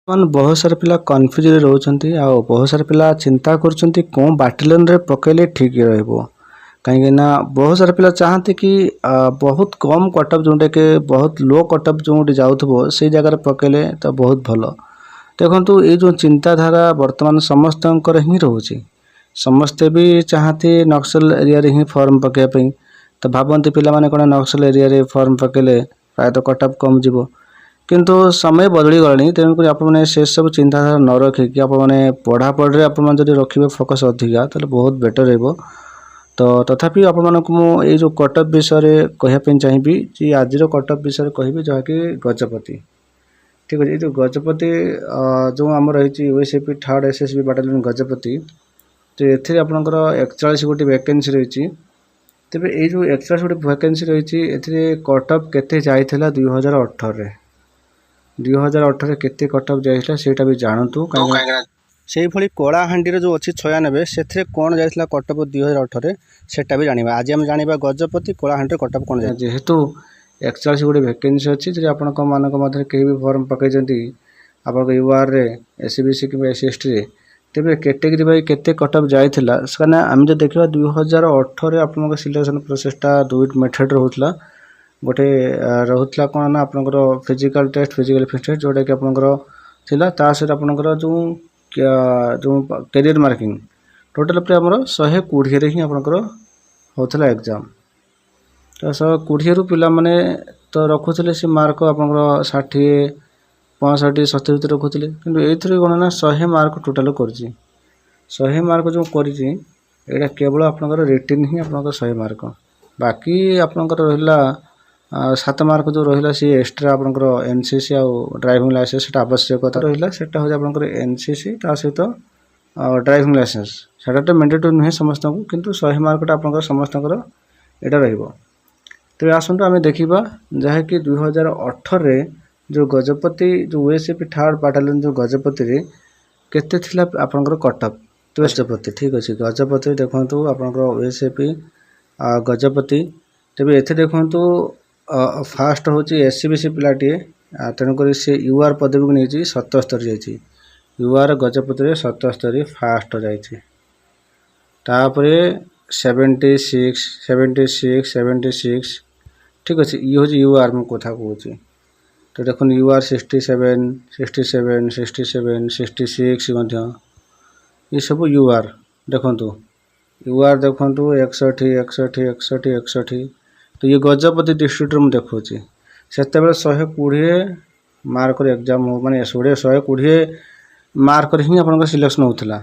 ମାନେ ବହୁତ ସାରା ପିଲା କନଫ୍ୟୁଜରେ ରହୁଛନ୍ତି ଆଉ ବହୁତ ସାରା ପିଲା ଚିନ୍ତା କରୁଛନ୍ତି କେଉଁ ବାଟାଲିୟନରେ ପକେଇଲେ ଠିକ୍ ରହିବ। କାହିଁକି ନା ବହୁତ ସାରା ପିଲା ଚାହାନ୍ତି କି ବହୁତ କମ୍ କଟଅଫ୍ ଯେଉଁଟାକି ବହୁତ ଲୋ କଟଅଫ୍ ଯେଉଁଠି ଯାଉଥିବ ସେଇ ଜାଗାରେ ପକେଇଲେ ତ ବହୁତ ଭଲ। ଦେଖନ୍ତୁ ଏଇ ଯେଉଁ ଚିନ୍ତାଧାରା ବର୍ତ୍ତମାନ ସମସ୍ତଙ୍କର ହିଁ ରହୁଛି। ସମସ୍ତେ ବି ଚାହାନ୍ତି ନକ୍ସଲ ଏରିଆରେ ହିଁ ଫର୍ମ ପକାଇବା ପାଇଁ। ତ ଭାବନ୍ତି ପିଲାମାନେ କ'ଣ ନକ୍ସଲ ଏରିଆରେ ଫର୍ମ ପକାଇଲେ ପ୍ରାୟତଃ କଟଅଫ୍ କମିଯିବ। କିନ୍ତୁ ସମୟ ବଦଳିଗଲାଣି, ତେଣୁକରି ଆପଣମାନେ ସେସବୁ ଚିନ୍ତାଧାରା ନ ରଖିକି ଆପଣମାନେ ପଢ଼ାପଢ଼ିରେ ଆପଣମାନେ ଯଦି ରଖିବେ ଫୋକସ୍ ଅଧିକା ତାହେଲେ ବହୁତ ବେଟର୍ ରହିବ। ତ ତଥାପି ଆପଣମାନଙ୍କୁ ମୁଁ ଏଇ ଯେଉଁ କଟଅଫ୍ ବିଷୟରେ କହିବା ପାଇଁ ଚାହିଁବି ଯେ ଆଜିର କଟଅଫ୍ ବିଷୟରେ କହିବି ଯାହାକି ଗଜପତି। ଠିକ୍ ଅଛି, ଏଇ ଯେଉଁ ଗଜପତି ଯେଉଁ ଆମର ରହିଛି OSAP third SSB battalion Gajapati, ତ ଏଥିରେ ଆପଣଙ୍କର 41 ଗୋଟି ଭ୍ୟାକେନ୍ସି ରହିଛି। ତେବେ ଏଇ ଯେଉଁ 41 ଗୋଟି ଭ୍ୟାକେନ୍ସି ରହିଛି ଏଥିରେ କଟଅଫ୍ କେତେ ଯାଇଥିଲା 2018ରେ। 2018ରେ କେତେ କଟଅଫ୍ ଯାଇଥିଲା ସେଇଟା ବି ଜାଣନ୍ତୁ। କାହିଁକିନା ସେଇଭଳି କଳାହାଣ୍ଡିର ଯେଉଁ ଅଛି 96 ସେଥିରେ କ'ଣ ଯାଇଥିଲା କଟଅଫ୍ 2018ରେ ସେଇଟା ବି ଜାଣିବା। ଆଜି ଆମେ ଜାଣିବା ଗଜପତି କଳାହାଣ୍ଡିର କଟଅଫ୍ କ'ଣ ଯାଏ। ଯେହେତୁ 41 ଗୋଟି ଭ୍ୟାକେନ୍ସି ଅଛି, ଯଦି ଆପଣଙ୍କ ମାନଙ୍କ ମଧ୍ୟରେ କେହି ବି ଫର୍ମ ପକାଇଛନ୍ତି ଆପଣଙ୍କ URରେ SCBC କିମ୍ବା SC/STରେ, ତେବେ କ୍ୟାଟେଗୋରୀ ବାଇ କେତେ କଟଅଫ୍ ଯାଇଥିଲା। କାହିଁକିନା ଆମେ ଯଦି ଦେଖିବା 2018ରେ ଆପଣଙ୍କ ସିଲେକ୍ସନ୍ ପ୍ରୋସେସଟା ଦୁଇଟି ମେଥଡ଼ରେ ହେଉଥିଲା। ଗୋଟେ ରହୁଥିଲା କ'ଣ ନା ଆପଣଙ୍କର ଫିଜିକାଲ୍ ଟେଷ୍ଟ, ଫିଜିକାଲ୍ ଫିଟନେସ୍ ଯେଉଁଟାକି ଆପଣଙ୍କର ଥିଲା। ତା ସହିତ ଆପଣଙ୍କର ଯେଉଁ କ୍ୟାରିୟର ମାର୍କିଂ ଟୋଟାଲ୍ ଉପରେ ଆମର 120ରେ ହିଁ ଆପଣଙ୍କର ହେଉଥିଲା ଏକ୍ଜାମ୍। ତ 120ରୁ ପିଲାମାନେ ତ ରଖୁଥିଲେ ସେ ମାର୍କ ଆପଣଙ୍କର 60, 65, 70 ଭିତରେ ରଖୁଥିଲେ। କିନ୍ତୁ ଏଇଥିରେ କ'ଣ ନା 100 ମାର୍କ ଟୋଟାଲ୍ କରିଛି। 100 ମାର୍କ ଯେଉଁ କରିଛି ଏଇଟା କେବଳ ଆପଣଙ୍କର ରିଟିନ୍ ହିଁ ଆପଣଙ୍କର 100 ମାର୍କ। ବାକି ଆପଣଙ୍କର ରହିଲା 7 ମାର୍କ ଯେଉଁ ରହିଲା ସିଏ ଏକ୍ସଟ୍ରା ଆପଣଙ୍କର NCC ଆଉ ଡ୍ରାଇଭିଂ ଲାଇସେନ୍ସ ସେଇଟା ଆବଶ୍ୟକତା ରହିଲା। ସେଇଟା ହେଉଛି ଆପଣଙ୍କର NCC ତା ସହିତ ଡ୍ରାଇଭିଂ ଲାଇସେନ୍ସ। ସେଇଟା ତ ମ୍ୟାଣ୍ଡେଟୋରି ନୁହେଁ ସମସ୍ତଙ୍କୁ, କିନ୍ତୁ 100 ମାର୍କଟା ଆପଣଙ୍କର ସମସ୍ତଙ୍କର ଏଇଟା ରହିବ। ତେବେ ଆସନ୍ତୁ ଆମେ ଦେଖିବା ଯାହାକି 2018ରେ ଯେଉଁ ଗଜପତି ଯେଉଁ OSAP ଥାର୍ଡ଼ ବାଟାଲିୟନ୍ ଯେଉଁ ଗଜପତିରେ କେତେ ଥିଲା ଆପଣଙ୍କର କଟଅଫ୍। ଗଜପତି ଠିକ୍ ଅଛି, ଗଜପତିରେ ଦେଖନ୍ତୁ ଆପଣଙ୍କର OSAP ଗଜପତି। ତେବେ ଏଥିରେ ଦେଖନ୍ତୁ ଫାଷ୍ଟ ହେଉଛି SCBC ପିଲାଟିଏ, ତେଣୁକରି ସେ UR ପଦବୀକୁ ନେଇଛି 77 ଯାଇଛି। UR ଗଜପତିରେ 77 ଫାଷ୍ଟ ଯାଇଛି। ତାପରେ 76, 76 ଠିକ୍ ଅଛି, ଇଏ ହେଉଛି UR ମୁଁ କଥା କହୁଛି। ତ ଦେଖନ୍ତୁ UR 67, 67, 67, 66 ମଧ୍ୟ ଏସବୁ UR ଦେଖନ୍ତୁ। UR ଦେଖନ୍ତୁ 61, 61, 61, 61। ତ ଇଏ ଗଜପତି ଡିଷ୍ଟ୍ରିକ୍ଟରେ ମୁଁ ଦେଖୁଛି। ସେତେବେଳେ 120 ମାର୍କର ଏକ୍ଜାମ୍ ମାନେ 120 ମାର୍କରେ ହିଁ ଆପଣଙ୍କର ସିଲେକ୍ସନ୍ ହେଉଥିଲା।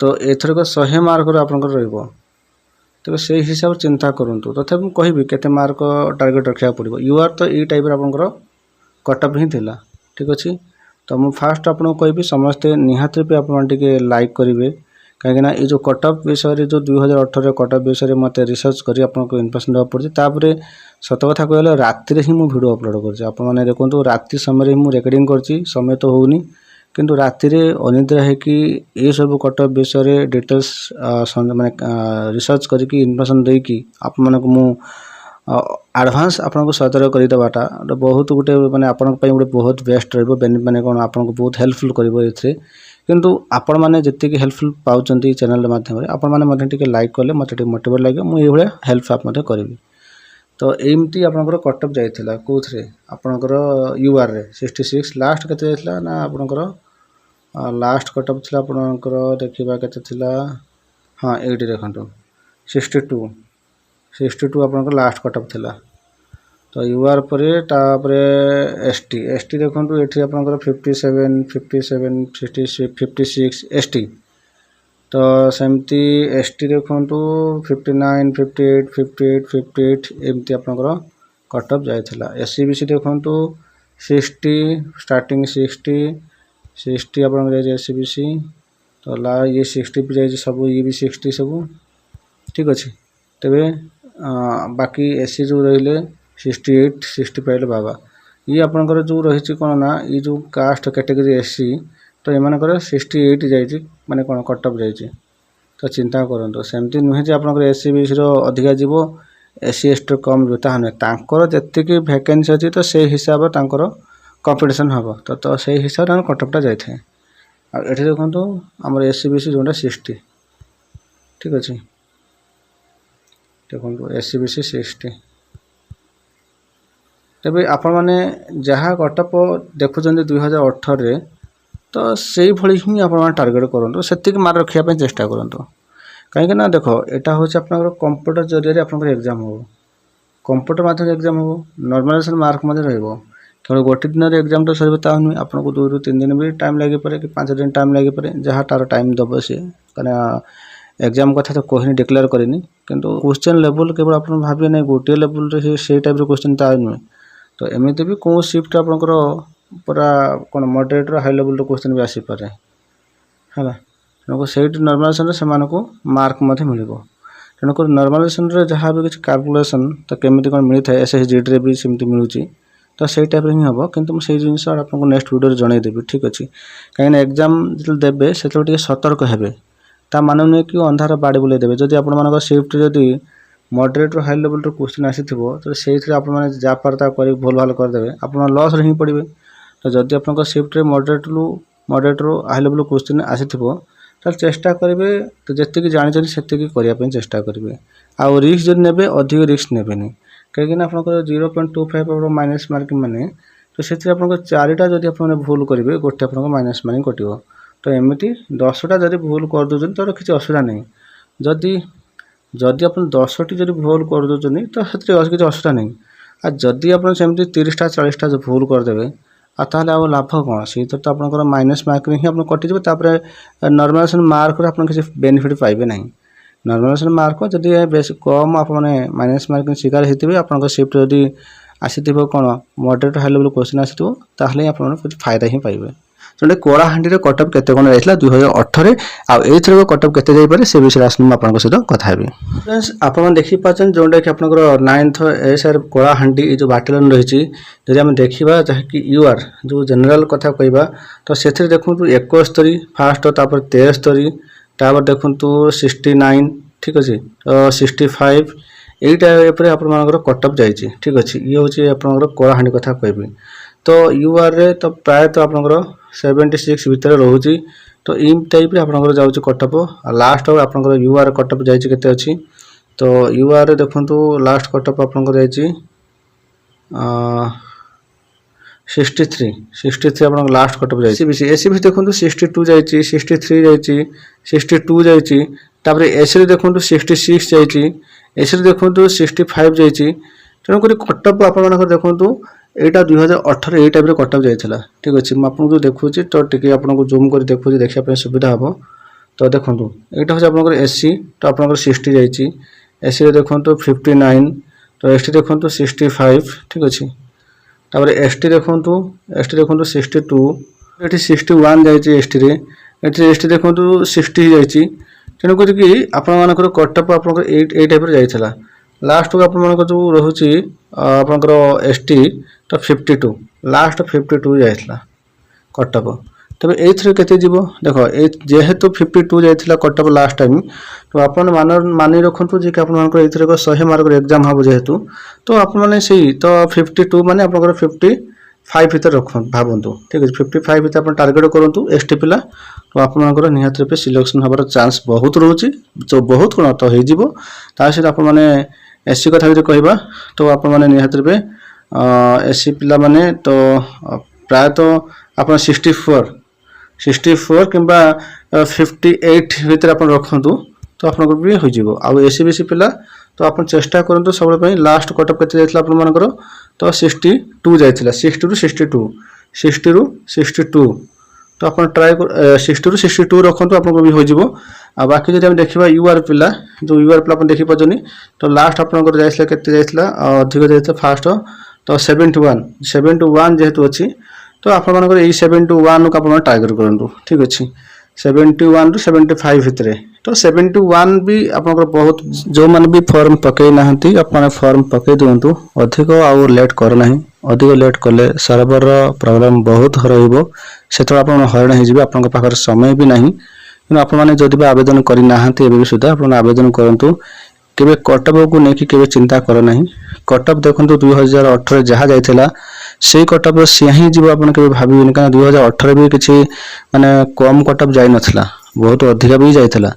ତ ଏଥରକ 100 ମାର୍କର ଆପଣଙ୍କର ରହିବ। ତେବେ ସେଇ ହିସାବରେ ଚିନ୍ତା କରନ୍ତୁ। ତଥାପି ମୁଁ କହିବି କେତେ ମାର୍କ ଟାର୍ଗେଟ୍ ରଖିବାକୁ ପଡ଼ିବ। UR ତ ଏଇ ଟାଇପ୍ର ଆପଣଙ୍କର କଟଅଫ୍ ହିଁ ଥିଲା। ଠିକ୍ ଅଛି, ତ ମୁଁ ଫାଷ୍ଟ ଆପଣଙ୍କୁ କହିବି ସମସ୍ତେ ନିହାତି ବି ଆପଣ ଟିକେ ଲାଇକ୍ କରିବେ। କାହିଁକିନା ଏଇ ଯେଉଁ କଟଅଫ୍ ବିଷୟରେ ଯେଉଁ 2018ର କଟଅଫ୍ ବିଷୟରେ ମୋତେ ରିସର୍ଚ୍ଚ କରି ଆପଣଙ୍କୁ ଇନଫର୍ମେସନ୍ ଦେବାକୁ ପଡ଼ୁଛି। ତାପରେ ସତ କଥା କହିଲେ ରାତିରେ ହିଁ ମୁଁ ଭିଡ଼ିଓ ଅପଲୋଡ଼ କରୁଛି। ଆପଣମାନେ ଦେଖନ୍ତୁ ରାତି ସମୟରେ ହିଁ ମୁଁ ରେକର୍ଡ଼ିଂ କରୁଛି, ସମୟ ତ ହେଉନି। କିନ୍ତୁ ରାତିରେ ଅନିଦ୍ରା ହେଇକି ଏସବୁ କଟଅଫ୍ ବିଷୟରେ ଡିଟେଲ୍ସ ମାନେ ରିସର୍ଚ୍ଚ କରିକି ଇନଫର୍ମେସନ୍ ଦେଇକି ଆପଣମାନଙ୍କୁ ମୁଁ ଆଡ଼ଭାନ୍ସ ଆପଣଙ୍କୁ ସତର୍କ କରିଦେବାଟା ବହୁତ ଗୋଟେ ମାନେ ଆପଣଙ୍କ ପାଇଁ ଗୋଟେ ବହୁତ ବେଷ୍ଟ ରହିବ। ମାନେ କ'ଣ ଆପଣଙ୍କୁ ବହୁତ ହେଲ୍ପଫୁଲ୍ କରିବ ଏଥିରେ। କିନ୍ତୁ ଆପଣମାନେ ଯେତିକି ହେଲ୍ପଫୁଲ୍ ପାଉଛନ୍ତି ଚ୍ୟାନେଲ୍ ମାଧ୍ୟମରେ ଆପଣମାନେ ମଧ୍ୟ ଟିକେ ଲାଇକ୍ କଲେ ମୋତେ ଟିକେ ମୋଟିଭେଟ୍ ଲାଗିବ। ମୁଁ ଏଇଭଳିଆ ହେଲ୍ପ ମଧ୍ୟ କରିବି। ତ ଏମିତି ଆପଣଙ୍କର କଟଅଫ୍ ଯାଇଥିଲା କେଉଁଥିରେ ଆପଣଙ୍କର URରେ 66। ଲାଷ୍ଟ କେତେ ଯାଇଥିଲା ନା ଆପଣଙ୍କର ଲାଷ୍ଟ କଟଅଫ୍ ଥିଲା ଆପଣଙ୍କର ଦେଖିବା କେତେ ଥିଲା। ହଁ ଏଇଠି ଦେଖନ୍ତୁ 62 ଆପଣଙ୍କର ଲାଷ୍ଟ କଟଅଫ୍ ଥିଲା। ତ UR ପରେ ତାପରେ ST ଦେଖନ୍ତୁ ଏଠି ଆପଣଙ୍କର 57, 56 ST। ତ ସେମିତି ST ଦେଖନ୍ତୁ 59, 58 ଏମିତି ଆପଣଙ୍କର କଟଅଫ୍ ଯାଇଥିଲା। SCBC ଦେଖନ୍ତୁ 60 ଷ୍ଟାର୍ଟିଂ 60 ଆପଣଙ୍କର ଯାଇଛି SCBC। ତ ଇଏ 60 ବି ଯାଇଛି ସବୁ, ଇଏ ବି 60 ସବୁ ଠିକ୍ ଅଛି। ତେବେ ବାକି SC ଯେଉଁ ରହିଲେ 68, 60 ପାଇଲେ ବାବା। ଇଏ ଆପଣଙ୍କର ଯେଉଁ ରହିଛି କ'ଣ ନା ଇଏ ଯେଉଁ କାଷ୍ଟ କ୍ୟାଟେଗୋରୀ SC, ତ ଏମାନଙ୍କର 68 ଯାଇଛି ମାନେ କ'ଣ କଟଅଫ୍ ଯାଇଛି। ତ ଚିନ୍ତା କରନ୍ତୁ, ସେମିତି ନୁହେଁ ଯେ ଆପଣଙ୍କର SCBCର ଅଧିକା ଯିବ SC STର କମ୍ ଯିବ, ତାହା ନୁହେଁ। ତାଙ୍କର ଯେତିକି ଭ୍ୟାକେନ୍ସି ଅଛି ତ ସେଇ ହିସାବରେ ତାଙ୍କର कंपटीशन हम तो से हिसाब से कटअपटा जाए आठ देखो आम एससीबीसी जो 60 ठीक अच्छे देखो एससीबीसी 60 तेज आपण मैंने जहाँ कटअप देखुं 2018 तो से भाई ही आप टार्गेट करूँ से मार्क रखापी चेष्टा करूँ कहीं देख यहाँ हूँ आप कंप्यूटर जरिए आप एग्जाम हो कंप्यूटर मध्यम एग्जाम हो नॉर्मलाइजेशन मार्क केवल गोटे दिन एग्जाम तो सर नुहे आपको 2 ରୁ 3 दिन भी टाइम लगे पारे कि 5 दिन टाइम लगे पारे जहाँ तार टाइम दब सी कहीं एग्जाम कथा तो कहनी डिक्लेयर करनी किंतु क्वेश्चन लेवल केवल आप भावे ना गोटे लेवल से टाइप क्वेश्चन ता नुहे तो एमती भी कौन शिफ्ट आपंकर पूरा कौन मॉडरेट हाई लेवल क्वेश्चन भी आसीपे है तेणुक से नॉर्मलाइजेशन से मार्क मिल तेणुक नॉर्मलाइजेशन जहाँ भी किसी कैलकुलेशन तो केमी कौन मिलता है एसएसजीडी भी सेमती मिलूँ तो से टाइप ही हम कितु से जिन आपको नेक्स्ट वीडियो जनईदेवी ठीक अच्छे कहीं एग्जाम जो देवे से सतर्क हे ता मान नुहे कि अंधार बाड़ी बुले देवे जदि आप शिफ्ट जदि मॉडरेट हाई लेवल क्वेश्चन आसी तो से जहाँ पार्ता कर भूल भाल करदे आप लॉस ही पड़े तो जदि आप shift moderate high level question आसी तो चेष्टा करेंगे तो जी जानते से करने चेष्टा करेंगे आउ रिस्क जब ने अधिक रिस्क ने कहीं आप 0.25 माइनस मार्किंग माने तो से चारिटा जब आप भूल करेंगे गोटे आप माइनस मार्किंग कटो तो एमती 10टा जब भूल कर दौरान तो किसी असुविधा नहीं जदि जदि आप 10टी जब भूल कर दौरान तो किसी असुविधा नहीं आ जदि आप 30टा 40टा जो भूल करदे ताल आ लाभ कौन से तो आप माइनस मार्क ही आप कटिज नॉर्मलाइजेशन मार्क आप किसी बेनिफिट पाइबे ना नॉर्मलाइजेशन मार्क जदि बेस कम आप माइनस मार्क शिकार होते आप शिफ्ट जदि आसी कौन मॉडरेट हाई लेवल क्वेश्चन आसी ताल आप कुछ फायदा ही पाइबे जो कलाहांडी कटअप केते कौन जाइए 2018 आउर कटअप केते जाई पारे से विषय आस आप सहित कथा हेबी फ्रेंड्स आप देखिपारे जोटा कि आपंकर 9th एएसआर कलाहांडी जो बाटालियन रही जब आम देखा जहाँकि यूआर जो जनरल कथा कहवा तो से देखु 71 फास्ट तापर 73 तापर देखु 69 ठीक अच्छे तो 65 यही टाइप आप कटअप जाइए ठीक अच्छे ये हूँ आप कलाहांडी कथा कहबी तो यूआर रे तो प्रायतः आपंकर 76 भितर रोचे तो इ टाइप आपंकर जाऊँगी कटअप लास्ट आपंकर यूआर कटअप जाइए अच्छी तो यूआर देखु लास्ट कटअप आपंकर जाइए 63 आप लास्ट कटअप जाइए एससीबीसी देखो 62 जाइए 63 जाइए 62 जाइए तापर एससी देखो 66 जाइए एससी देखो 65 जाइए तेणुक कटअप आप देखो यहाँ 2018 यही टाइप कटअप जाइए ठीक अच्छे मुझे देखुँ तो टी आपको जूम कर देखुँ देखापी सुविधा हम तो देखो यहाँ हूँ आप एससी तो आप 60 जाइए एससी देखो 59 तो एसटी देखो 65 ठीक अच्छे तापर एसटी देखो 62 ये 61 जाइए एसटी देखो 60 जाइए तेणुक आपर कटअप आप टाइप जाइए लास्ट को आप जो रोचे आपंकर एसटी तो 52 लास्ट 52 जाइए कटअप तब ये केते जीवो देखो जेहेतु 52 जाइए कटअप लास्ट टाइम तो आप मानि रखु जी आप 100 मार्क एग्जाम हम जेहेतु तो आप तो 52 माने आप 55 भर रख भावतु ठीक है 55 भर आप टार्गेट करूँ एसटी पिला तो आपंकर निहत रूपे सिलेक्शन हबार चांस बहुत रोचे जो बहुत कौन तो हो सहित आप एससी कथा जो कहवा तो आप निहत रूपे एससी पिला माने तो प्रायतः आप 64 कि 58 भर आप रखु तो आप भी हो आउ एससीबीसी पिला तो आप चेष्टा करूँ सब लास्ट कटअप के आपर तो 62 जाइए 60 ରୁ 62 60 ରୁ 62 तो आप ट्राए 60 ରୁ 62 रखु आपको भी हो बाकी जब देखा यूआर पिला जो यूआर पिला देखिपारे तो लास्ट आपंकर जाइए अधिक जाइए फास्ट तो 71 जेहेतु अच्छी तो आपर यही 71 को आप टार्गेट करूँ ठीक अच्छे 71 ରୁ 75 भितर तो 71 भी आपंकर बहुत जो मैंने भी फॉर्म पकई ना आप फॉर्म पकई दिंतु अधिक आउ लेट करना अधिक लेट कले सर्वर प्रॉब्लम बहुत से आप हईराण हो समय भी ना कि आपने जदि आवेदन करना भी सुधा आप आवेदन करूँ केबे कटअप को लेकिन केबे चिंता कर नहीं। कटअप देखो 2018 जहाँ जाइथिला से कटअप सी ही जीव आपन केबे भाबिबेनि, कारण 2018 भी किछि माने कम कटअप जाई नथिला, बहुत अधिक भी जाइथिला।